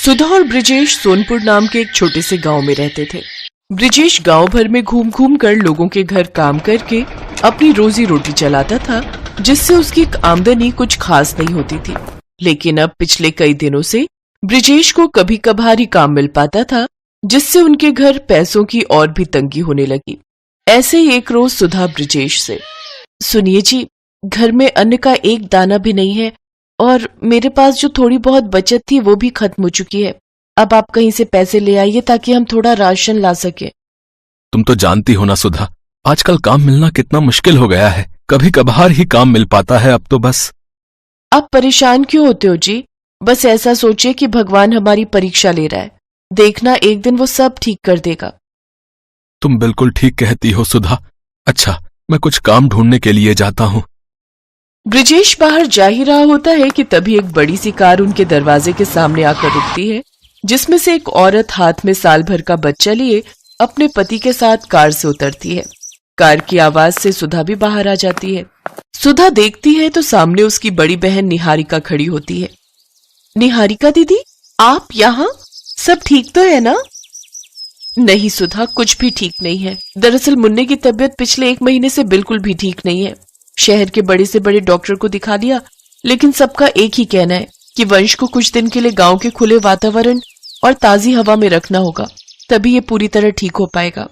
सुधा और ब्रिजेश सोनपुर नाम के एक छोटे से गांव में रहते थे। ब्रिजेश गांव भर में घूम घूम कर लोगों के घर काम करके अपनी रोजी रोटी चलाता था, जिससे उसकी आमदनी कुछ खास नहीं होती थी। लेकिन अब पिछले कई दिनों से ब्रिजेश को कभी कभार ही काम मिल पाता था, जिससे उनके घर पैसों की और भी तंगी होने लगी। ऐसे ही एक रोज सुधा ब्रिजेश से, सुनिए जी, घर में अन्न का एक दाना भी नहीं है और मेरे पास जो थोड़ी बहुत बचत थी वो भी खत्म हो चुकी है। अब आप कहीं से पैसे ले आइए ताकि हम थोड़ा राशन ला सके। तुम तो जानती हो ना सुधा, आजकल काम मिलना कितना मुश्किल हो गया है। कभी कभार ही काम मिल पाता है अब तो बस। आप परेशान क्यों होते हो जी? बस ऐसा सोचिए कि भगवान हमारी परीक्षा ले रहा है, देखना एक दिन वो सब ठीक कर देगा। तुम बिल्कुल ठीक कहती हो सुधा। अच्छा, मैं कुछ काम ढूंढने के लिए जाता हूँ। ब्रिजेश बाहर जा ही रहा होता है कि तभी एक बड़ी सी कार उनके दरवाजे के सामने आकर रुकती है, जिसमें से एक औरत हाथ में साल भर का बच्चा लिए अपने पति के साथ कार से उतरती है। कार की आवाज से सुधा भी बाहर आ जाती है। सुधा देखती है तो सामने उसकी बड़ी बहन निहारिका खड़ी होती है। निहारिका दीदी, आप यहाँ? सब ठीक तो है ना? नहीं सुधा, कुछ भी ठीक नहीं है। दरअसल मुन्ने की तबीयत पिछले 1 महीने से बिल्कुल भी ठीक नहीं है। शहर के बड़े से बड़े डॉक्टर को दिखा दिया, लेकिन सबका एक ही कहना है कि वंश को कुछ दिन के लिए गांव के खुले वातावरण और ताजी हवा में रखना होगा, तभी ये पूरी तरह ठीक हो पाएगा।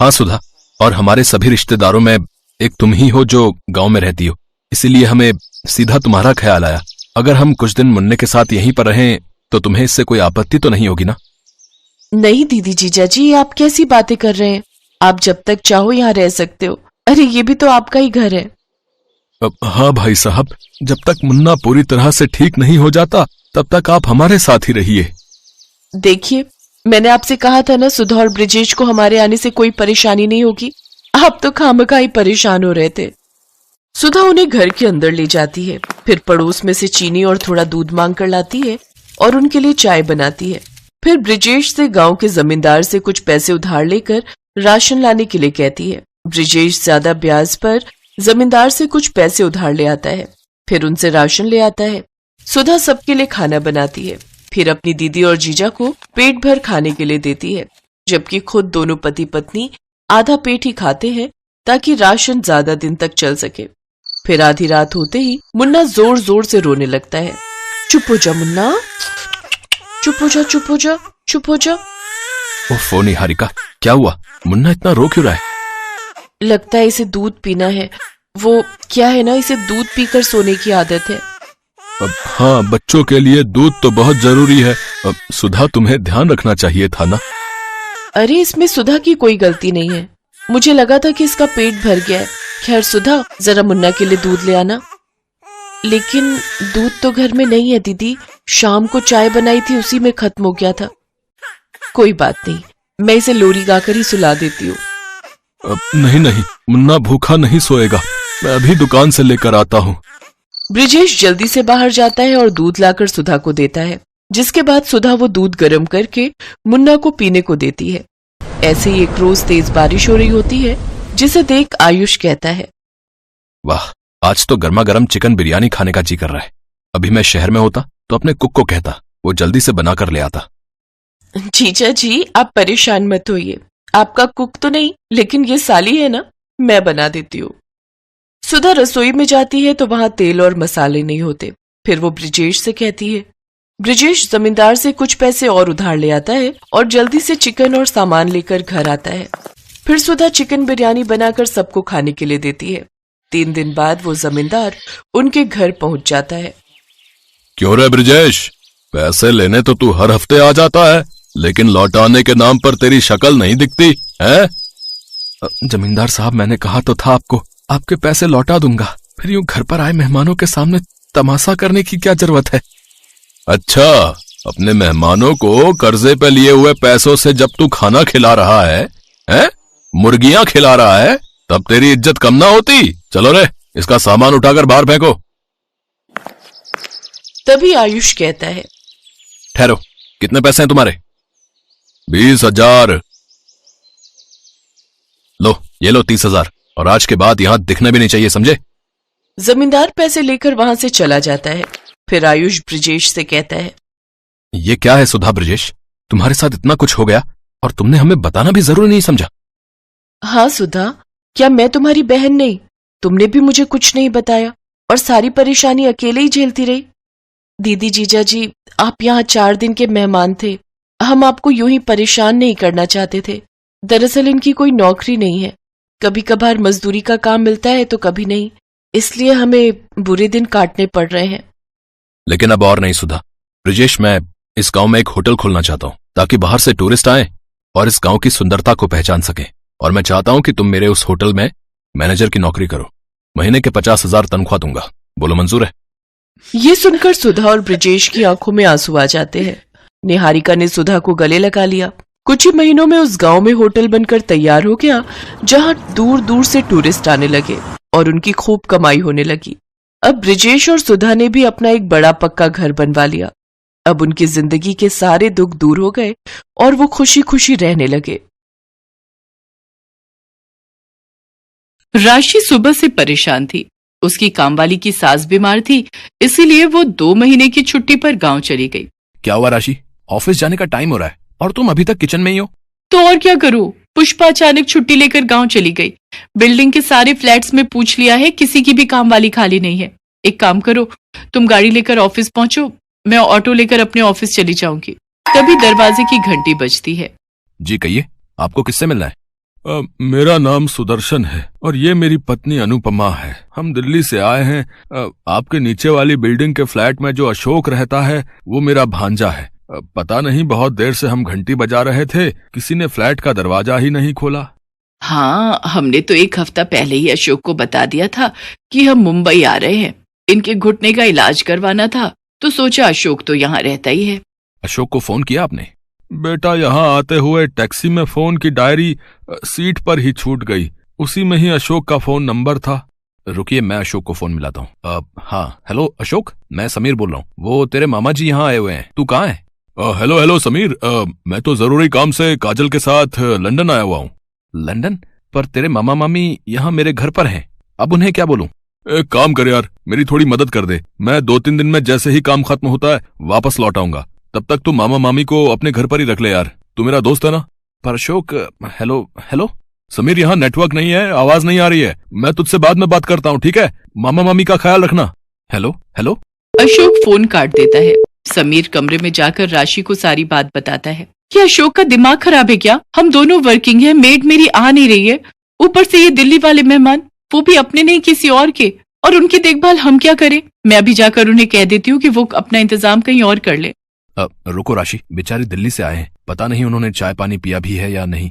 हाँ सुधा, और हमारे सभी रिश्तेदारों में एक तुम ही हो जो गांव में रहती हो, इसीलिए हमें सीधा तुम्हारा ख्याल आया। अगर हम कुछ दिन मुन्ने के साथ यहीं पर रहें तो तुम्हें इससे कोई आपत्ति तो नहीं होगी ना? नहीं दीदी जीजा जी, आप कैसी बातें कर रहे हैं? आप जब तक चाहो यहाँ रह सकते हो। अरे ये भी तो आपका ही घर है। हाँ भाई साहब, जब तक मुन्ना पूरी तरह से ठीक नहीं हो जाता तब तक आप हमारे साथ ही रहिए। देखिए, मैंने आपसे कहा था ना, सुधा और ब्रिजेश को हमारे आने से कोई परेशानी नहीं होगी। आप तो खामखा ही परेशान हो रहे थे। सुधा उन्हें घर के अंदर ले जाती है, फिर पड़ोस में से चीनी और थोड़ा दूध मांग कर लाती है और उनके लिए चाय बनाती है। फिर ब्रिजेश से गांव के जमींदार से कुछ पैसे उधार लेकर राशन लाने के लिए कहती है। ब्रिजेश ज्यादा ब्याज पर जमींदार से कुछ पैसे उधार ले आता है, फिर उनसे राशन ले आता है। सुधा सबके लिए खाना बनाती है, फिर अपनी दीदी और जीजा को पेट भर खाने के लिए देती है, जबकि खुद दोनों पति पत्नी आधा पेट ही खाते हैं ताकि राशन ज्यादा दिन तक चल सके। फिर आधी रात होते ही मुन्ना जोर जोर से रोने लगता है। चुप हो जा मुन्ना, चुप हो जा, चुप हो जा, चुप हो जा। ओफो निहारिका, क्या हुआ? मुन्ना इतना रो क्यों रहा है? लगता है इसे दूध पीना है। वो क्या है ना, इसे दूध पीकर सोने की आदत है। अब हाँ, बच्चों के लिए दूध तो बहुत जरूरी है। अब सुधा, तुम्हें ध्यान रखना चाहिए था ना। अरे इसमें सुधा की कोई गलती नहीं है, मुझे लगा था कि इसका पेट भर गया है। खैर सुधा, जरा मुन्ना के लिए दूध ले आना। लेकिन दूध तो घर में नहीं है दीदी, शाम को चाय बनाई थी उसी में खत्म हो गया था। कोई बात नहीं, मैं इसे लोरी गाकर ही सुला देती हूँ। नहीं नहीं, मुन्ना भूखा नहीं सोएगा, मैं अभी दुकान से लेकर आता हूँ। ब्रिजेश जल्दी से बाहर जाता है और दूध लाकर सुधा को देता है, जिसके बाद सुधा वो दूध गर्म करके मुन्ना को पीने को देती है। ऐसे ही एक रोज तेज बारिश हो रही होती है, जिसे देख आयुष कहता है, वाह, आज तो गर्मा गर्म चिकन बिरयानी खाने का जी कर रहा है। अभी मैं शहर में होता तो अपने कुक को कहता वो जल्दी से बनाकर ले आता। जीजा जी, आप परेशान मत होइए, आपका कुक तो नहीं लेकिन ये साली है ना, मैं बना देती हूँ। सुधा रसोई में जाती है तो वहां तेल और मसाले नहीं होते। फिर वो ब्रिजेश से कहती है। ब्रिजेश जमींदार से कुछ पैसे और उधार ले आता है और जल्दी से चिकन और सामान लेकर घर आता है। फिर सुधा चिकन बिरयानी बनाकर सबको खाने के लिए देती है। 3 दिन बाद वो जमींदार उनके घर पहुंच जाता है। क्यों रे ब्रिजेश, पैसे लेने तो तू हर हफ्ते आ जाता है, लेकिन लौटाने के नाम पर तेरी शक्ल नहीं दिखती है? जमींदार साहब, मैंने कहा तो था आपको, आपके पैसे लौटा दूंगा, फिर यूं घर पर आए मेहमानों के सामने तमाशा करने की क्या जरूरत है? अच्छा, अपने मेहमानों को कर्जे पे लिए हुए पैसों से जब तू खाना खिला रहा है, मुर्गियां खिला रहा है, तब तेरी इज्जत कम ना होती? चलो रे, इसका सामान उठाकर बाहर फेंको। तभी आयुष कहता है, ठहरो, कितने पैसे हैं तुम्हारे? 20,000। लो, ये लो 30,000, और आज के बाद यहां दिखने भी नहीं चाहिए, समझे? जमींदार पैसे लेकर वहां से चला जाता है। फिर आयुष ब्रिजेश से कहता है, ये क्या है सुधा ब्रजेश, तुम्हारे साथ इतना कुछ हो गया और तुमने हमें बताना भी जरूरी नहीं समझा। हाँ सुधा, क्या मैं तुम्हारी बहन नहीं? तुमने भी मुझे कुछ नहीं बताया और सारी परेशानी अकेले ही झेलती रही। दीदी जीजा जी, आप यहाँ 4 दिन के मेहमान थे। हम आपको यूं ही परेशान नहीं करना चाहते थे। दरअसल इनकी कोई नौकरी नहीं है, कभी कभार मजदूरी का काम मिलता है तो कभी नहीं, इसलिए हमें बुरे दिन काटने पड़ रहे हैं। लेकिन अब और नहीं सुधा ब्रजेश, मैं इस गांव में एक होटल खोलना चाहता हूं ताकि बाहर से टूरिस्ट आए और इस गांव की सुंदरता को पहचान सकें। और मैं चाहता हूं कि तुम मेरे उस होटल में मैनेजर की नौकरी करो। महीने के 50,000 तनख्वाह दूंगा। बोलो मंजूर है? ये सुनकर सुधा और ब्रजेश की आंखों में आंसू आ जाते हैं। निहारिका ने सुधा को गले लगा लिया। कुछ ही महीनों में उस गांव में होटल बनकर तैयार हो गया, जहां दूर दूर से टूरिस्ट आने लगे और उनकी खूब कमाई होने लगी। अब ब्रजेश और सुधा ने भी अपना एक बड़ा पक्का घर बनवा लिया। अब उनकी जिंदगी के सारे दुख दूर हो गए और वो खुशी खुशी रहने लगे। राशि सुबह से परेशान थी। उसकी कामवाली की सास बीमार थी, इसीलिए वो 2 महीने की छुट्टी पर गांव चली गई। क्या हुआ राशि, ऑफिस जाने का टाइम हो रहा है और तुम अभी तक किचन में ही हो? तो और क्या करूं, पुष्पा अचानक छुट्टी लेकर गांव चली गई। बिल्डिंग के सारे फ्लैट्स में पूछ लिया है, किसी की भी कामवाली खाली नहीं है। एक काम करो, तुम गाड़ी लेकर ऑफिस पहुंचो, मैं ऑटो लेकर अपने ऑफिस चली जाऊंगी। तभी दरवाजे की घंटी बजती है। जी कहिए, आपको किससे मिलना है? मेरा नाम सुदर्शन है और ये मेरी पत्नी अनुपमा है। हम दिल्ली से आए हैं। आपके नीचे वाली बिल्डिंग के फ्लैट में जो अशोक रहता है वो मेरा भांजा है। पता नहीं, बहुत देर से हम घंटी बजा रहे थे, किसी ने फ्लैट का दरवाजा ही नहीं खोला। हाँ, हमने तो 1 हफ्ता पहले ही अशोक को बता दिया था कि हम मुंबई आ रहे हैं। इनके घुटने का इलाज करवाना था, तो सोचा अशोक तो यहाँ रहता ही है। अशोक को फोन किया आपने? बेटा, यहाँ आते हुए टैक्सी में फोन की डायरी सीट पर ही छूट गई। उसी में ही अशोक का फोन नंबर था। रुकिए, मैं अशोक को फोन मिलाता हूँ। हाँ, हेलो अशोक, मैं समीर बोल रहा हूँ। वो तेरे मामा जी यहाँ आए हुए हैं, तू कहाँ है? हेलो हेलो समीर, मैं तो जरूरी काम से काजल के साथ लंदन आया हुआ हूँ। लंदन? पर तेरे मामा मामी यहाँ मेरे घर पर हैं, अब उन्हें क्या बोलूं? एक काम कर यार, मेरी थोड़ी मदद कर दे। मैं 2-3 दिन में जैसे ही काम खत्म होता है वापस लौट आऊंगा। तब तक तू मामा मामी को अपने घर पर ही रख ले यार, तू मेरा दोस्त है ना। पर अशोक, हेलो हेलो समीर, यहाँ नेटवर्क नहीं है, आवाज नहीं आ रही है। मैं तुझसे बाद में बात करता हूँ, ठीक है? मामा मामी का ख्याल रखना। Hello hello. अशोक फोन काट देता है। समीर कमरे में जाकर राशि को सारी बात बताता है। क्या अशोक का दिमाग खराब है क्या? हम दोनों वर्किंग हैं, मेड मेरी आ नहीं रही है, ऊपर से ये दिल्ली वाले मेहमान, वो भी अपने नहीं किसी और के, और उनकी देखभाल हम क्या करें? मैं अभी जाकर उन्हें कह देती हूँ कि वो अपना इंतजाम कहीं और कर ले। रुको राशि, बेचारे दिल्ली से आए हैं, पता नहीं उन्होंने चाय पानी पिया भी है या नहीं।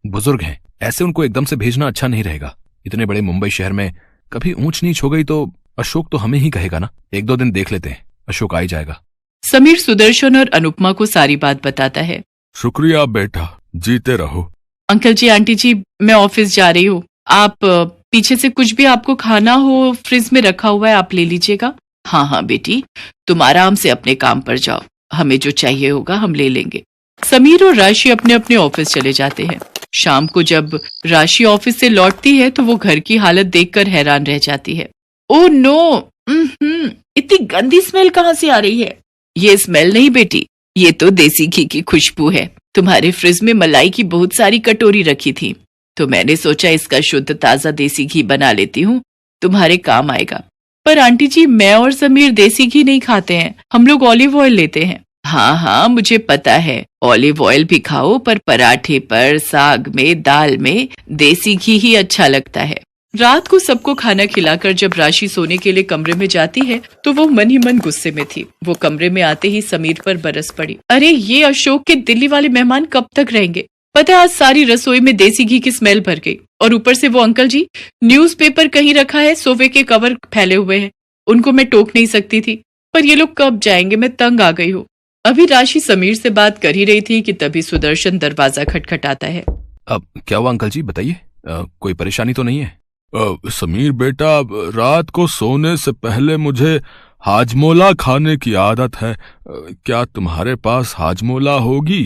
बुजुर्ग हैं, ऐसे उनको एकदम से भेजना अच्छा नहीं रहेगा। इतने बड़े मुंबई शहर में कभी ऊंच नीच हो गई तो अशोक तो हमें ही कहेगा ना। 1-2 दिन देख लेते हैं, अशोक आ ही जाएगा। समीर सुदर्शन और अनुपमा को सारी बात बताता है। शुक्रिया बेटा, जीते रहो। अंकल जी, आंटी जी, मैं ऑफिस जा रही हूँ। आप पीछे से कुछ भी आपको खाना हो फ्रिज में रखा हुआ है, आप ले लीजिएगा। हाँ हाँ बेटी, तुम आराम से अपने काम पर जाओ, हमें जो चाहिए होगा हम ले लेंगे। समीर और राशि अपने अपने ऑफिस चले जाते हैं। शाम को जब राशि ऑफिस से लौटती है तो वो घर की हालत देखकर हैरान रह जाती है। ओह नो, इतनी गंदी स्मेल कहाँ से आ रही है? ये स्मेल नहीं बेटी, ये तो देसी घी की खुशबू है। तुम्हारे फ्रिज में मलाई की बहुत सारी कटोरी रखी थी, तो मैंने सोचा इसका शुद्ध ताजा देसी घी बना लेती हूँ, तुम्हारे काम आएगा। पर आंटी जी, मैं और समीर देसी घी नहीं खाते हैं, हम लोग ऑलिव ऑयल लेते हैं। हाँ हाँ, मुझे पता है, ऑलिव ऑयल भी खाओ, पर पराठे पर, साग में, दाल में देसी घी ही अच्छा लगता है। रात को सबको खाना खिलाकर जब राशि सोने के लिए कमरे में जाती है तो वो मन ही मन गुस्से में थी। वो कमरे में आते ही समीर पर बरस पड़ी। अरे ये अशोक के दिल्ली वाले मेहमान कब तक रहेंगे? पता है, आज सारी रसोई में देसी घी की स्मेल भर गई। और ऊपर से वो अंकल जी, न्यूज़पेपर कहीं रखा है, सोफे के कवर फैले हुए हैं। उनको मैं टोक नहीं सकती थी, पर ये लोग कब जाएंगे, मैं तंग आ गई हूँ। अभी राशि समीर से बात कर ही रही थी कि तभी सुदर्शन दरवाजा खटखटाता है। अब क्या हुआ अंकल जी, बताइए, कोई परेशानी तो नहीं है? समीर बेटा, रात को सोने से पहले मुझे हाजमोला खाने की आदत है। क्या तुम्हारे पास हाजमोला होगी?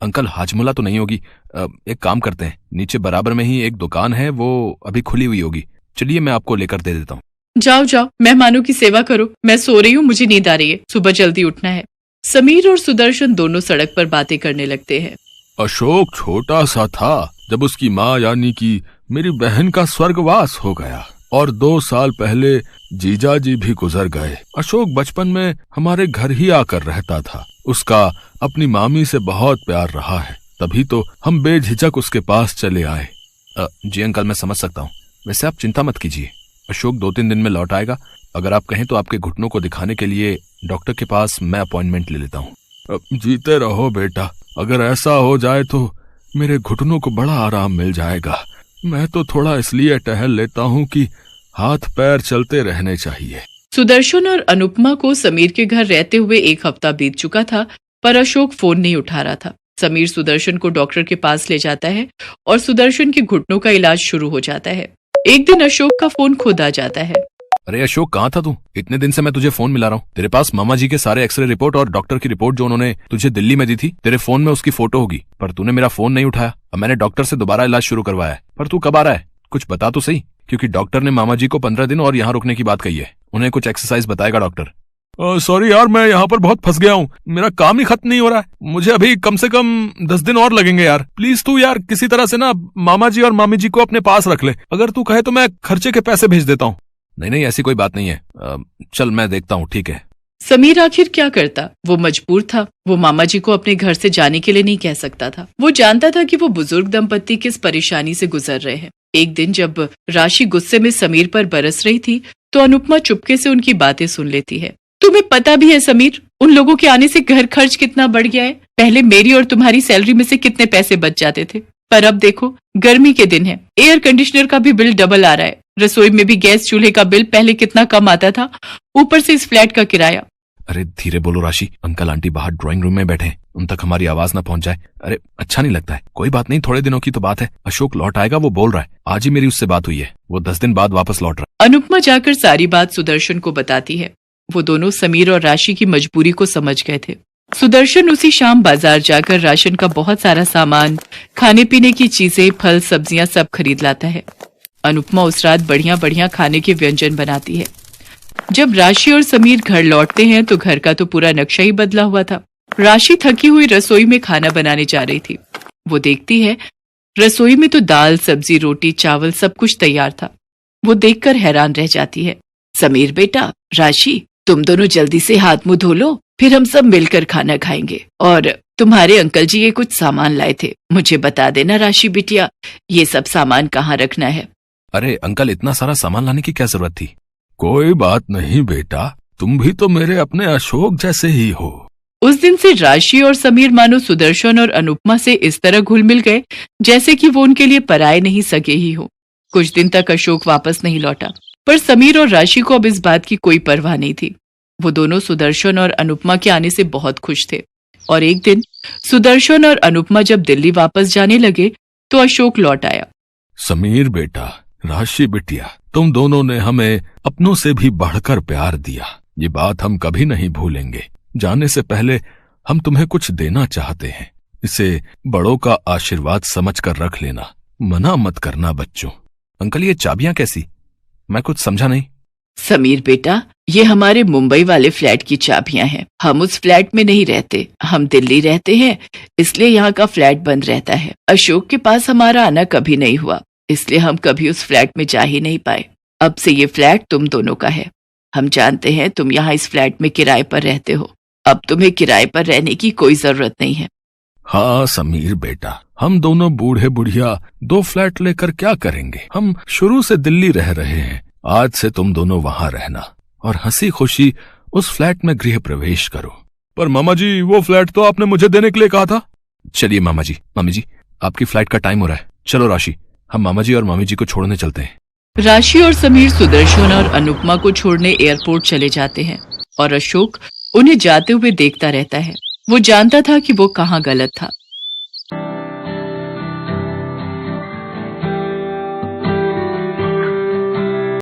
अंकल, हाजमोला तो नहीं होगी। एक काम करते हैं, नीचे बराबर में ही एक दुकान है, वो अभी खुली हुई होगी, चलिए मैं आपको लेकर दे देता हूँ। जाओ जाओ, मेहमानों की सेवा करो, मैं सो रही हूँ, मुझे नींद आ रही है, सुबह जल्दी उठना है। समीर और सुदर्शन दोनों सड़क पर बातें करने लगते हैं। अशोक छोटा सा था जब उसकी माँ यानी कि मेरी बहन का स्वर्गवास हो गया और 2 साल पहले जीजाजी भी गुजर गए। अशोक बचपन में हमारे घर ही आकर रहता था। उसका अपनी मामी से बहुत प्यार रहा है, तभी तो हम बेझिझक उसके पास चले आए। जी अंकल, मैं समझ सकता हूँ। वैसे आप चिंता मत कीजिए, अशोक 2-3 दिन में लौट आएगा। अगर आप कहें तो आपके घुटनों को दिखाने के लिए डॉक्टर के पास मैं अपॉइंटमेंट ले लेता हूँ। जीते रहो बेटा, अगर ऐसा हो जाए तो मेरे घुटनों को बड़ा आराम मिल जाएगा। मैं तो थोड़ा इसलिए टहल लेता हूँ कि हाथ पैर चलते रहने चाहिए। सुदर्शन और अनुपमा को समीर के घर रहते हुए 1 हफ्ता बीत चुका था, पर अशोक फोन नहीं उठा रहा था। समीर सुदर्शन को डॉक्टर के पास ले जाता है और सुदर्शन के घुटनों का इलाज शुरू हो जाता है। एक दिन अशोक का फोन खुद आ जाता है। अरे अशोक, कहाँ था तू? इतने दिन से मैं तुझे फोन मिला रहा हूँ। तेरे पास मामा जी के सारे एक्सरे रिपोर्ट और डॉक्टर की रिपोर्ट जो उन्होंने तुझे दिल्ली में दी थी, तेरे फोन में उसकी फोटो होगी, पर तूने मेरा फोन नहीं उठाया। अब मैंने डॉक्टर से दोबारा इलाज शुरू करवाया है, पर तू कब आ रहा है? कुछ बता तो सही, क्योंकि डॉक्टर ने मामा जी को 15 दिन और यहाँ रुकने की बात कही है। उन्हें कुछ एक्सरसाइज बताएगा डॉक्टर। सॉरी यार, मैं यहाँ पर बहुत फंस गया हूँ। मेरा काम ही खत्म नहीं हो रहा है। मुझे अभी कम से कम 10 दिन और लगेंगे यार। प्लीज तू यार किसी तरह से ना मामा जी और मामी जी को अपने पास रख ले। अगर तू कहे तो मैं खर्चे के पैसे भेज देता हूँ। नहीं, ऐसी कोई बात नहीं है। चल मैं देखता हूँ, ठीक है। समीर आखिर क्या करता? वो मजबूर था। वो मामा जी को अपने घर से जाने के लिए नहीं कह सकता था। वो जानता था कि वो बुजुर्ग दंपत्ति किस परेशानी से गुजर रहे हैं। एक दिन जब राशि गुस्से में समीर पर बरस रही थी तो अनुपमा चुपके से उनकी बातें सुन लेती है। तुम्हें पता भी है समीर, उन लोगों के आने से घर खर्च कितना बढ़ गया है। पहले मेरी और तुम्हारी सैलरी में से कितने पैसे बच जाते थे, पर अब देखो गर्मी के दिन है, एयर कंडीशनर का भी बिल डबल आ रहा है। रसोई में भी गैस चूल्हे का बिल पहले कितना कम आता था, ऊपर से इस फ्लैट का किराया। अरे धीरे बोलो राशि, अंकल आंटी बाहर ड्राइंग रूम में बैठे हैं, उन तक हमारी आवाज ना पहुंच जाए। अरे अच्छा नहीं लगता है। कोई बात नहीं, थोड़े दिनों की तो बात है। अशोक लौट आएगा, वो बोल रहा है। आज ही मेरी उससे बात हुई है, वो 10 दिन बाद वापस लौट रहा है। अनुपमा जाकर सारी बात सुदर्शन को बताती है। वो दोनों समीर और राशि की मजबूरी को समझ गए थे। सुदर्शन उसी शाम बाजार जाकर राशन का बहुत सारा सामान, खाने पीने की चीजें, फल सब्जियां सब खरीद लाता है। अनुपमा उस रात बढ़िया बढ़िया खाने के व्यंजन बनाती है। जब राशि और समीर घर लौटते हैं तो घर का तो पूरा नक्शा ही बदला हुआ था। राशि थकी हुई रसोई में खाना बनाने जा रही थी। वो देखती है रसोई में तो दाल, सब्जी, रोटी, चावल सब कुछ तैयार था। वो देखकर हैरान रह जाती है। समीर बेटा, राशि, तुम दोनों जल्दी से हाथ मुंह धो लो, फिर हम सब मिलकर खाना खाएंगे। और तुम्हारे अंकल जी ये कुछ सामान लाए थे, मुझे बता देना राशि बिटिया, ये सब सामान कहाँ रखना है। अरे अंकल, इतना सारा सामान लाने की क्या जरूरत थी? कोई बात नहीं बेटा, तुम भी तो मेरे अपने अशोक जैसे ही हो। उस दिन से राशि और समीर मानो सुदर्शन और अनुपमा से इस तरह घुल मिल गए जैसे कि वो उनके लिए पराए नहीं सके ही हो। कुछ दिन तक अशोक वापस नहीं लौटा, पर समीर और राशि को अब इस बात की कोई परवाह नहीं थी। वो दोनों सुदर्शन और अनुपमा के आने से बहुत खुश थे। और एक दिन सुदर्शन और अनुपमा जब दिल्ली वापस जाने लगे तो अशोक लौट आया। समीर बेटा, राशि बिटिया, तुम दोनों ने हमें अपनों से भी बढ़कर प्यार दिया, ये बात हम कभी नहीं भूलेंगे। जाने से पहले हम तुम्हें कुछ देना चाहते हैं, इसे बड़ों का आशीर्वाद समझकर रख लेना, मना मत करना बच्चों। अंकल, ये चाबियां कैसी? मैं कुछ समझा नहीं। समीर बेटा, ये हमारे मुंबई वाले फ्लैट की चाबियां हैं। हम उस फ्लैट में नहीं रहते, हम दिल्ली रहते हैं, इसलिए यहाँ का फ्लैट बंद रहता है। अशोक के पास हमारा आना कभी नहीं हुआ, इसलिए हम कभी उस फ्लैट में जा ही नहीं पाए। अब से ये फ्लैट तुम दोनों का है। हम जानते हैं तुम यहाँ इस फ्लैट में किराए पर रहते हो, अब तुम्हें किराए पर रहने की कोई जरूरत नहीं है। हाँ समीर बेटा, हम दोनों बूढ़े बुढ़िया 2 फ्लैट लेकर क्या करेंगे? हम शुरू से दिल्ली रह रहे हैं, आज से तुम दोनों वहां रहना और हंसी खुशी उस फ्लैट में गृह प्रवेश करो। पर मामा जी, वो फ्लैट तो आपने मुझे देने के लिए कहा था। चलिए मामा जी, मामी जी, आपकी फ्लाइट का टाइम हो रहा है। चलो राशि, हम मामा जी और मामी जी को छोड़ने चलते हैं। राशि और समीर सुदर्शन और अनुपमा को छोड़ने एयरपोर्ट चले जाते हैं और अशोक उन्हें जाते हुए देखता रहता है। वो जानता था कि वो कहाँ गलत था।